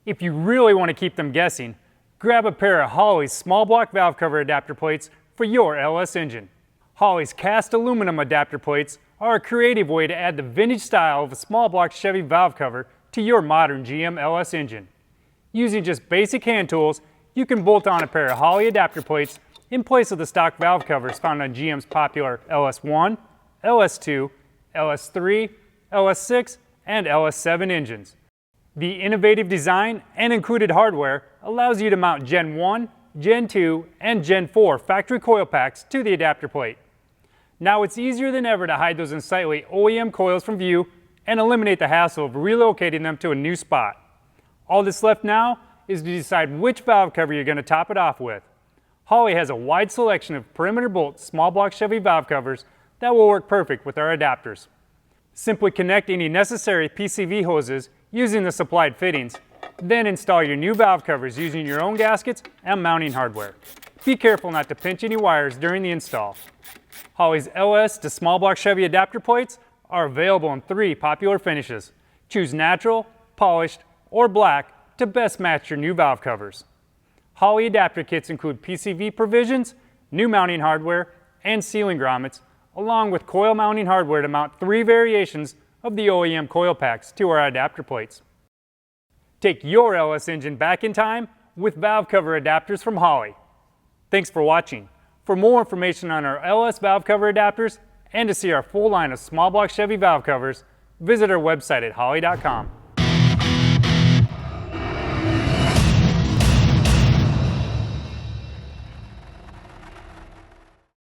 If you really want to keep them guessing, grab a pair of Holley's small block valve cover adapter plates for your LS engine. Holley's cast aluminum adapter plates are a creative way to add the vintage style of a small block Chevy valve cover to your modern GM LS engine. Using just basic hand tools, you can bolt on a pair of Holley adapter plates in place of the stock valve covers found on GM's popular LS1, LS2, LS3, LS6, and LS7 engines. The innovative design and included hardware allows you to mount Gen 1, Gen 2, and Gen 4 factory coil packs to the adapter plate. Now it's easier than ever to hide those unsightly OEM coils from view and eliminate the hassle of relocating them to a new spot. All that's left now is to decide which valve cover you're going to top it off with. Holley has a wide selection of perimeter bolt small block Chevy valve covers that will work perfect with our adapters. Simply connect any necessary PCV hoses using the supplied fittings, then install your new valve covers using your own gaskets and mounting hardware. Be careful not to pinch any wires during the install. Holley's LS to small block Chevy adapter plates are available in 3 popular finishes. Choose natural, polished, or black to best match your new valve covers. Holley adapter kits include PCV provisions, new mounting hardware, and sealing grommets, along with coil mounting hardware to mount 3 variations of the OEM coil packs to our adapter plates. Take your LS engine back in time with valve cover adapters from Holley. Thanks for watching. For more information on our LS valve cover adapters and to see our full line of small block Chevy valve covers, visit our website at holley.com.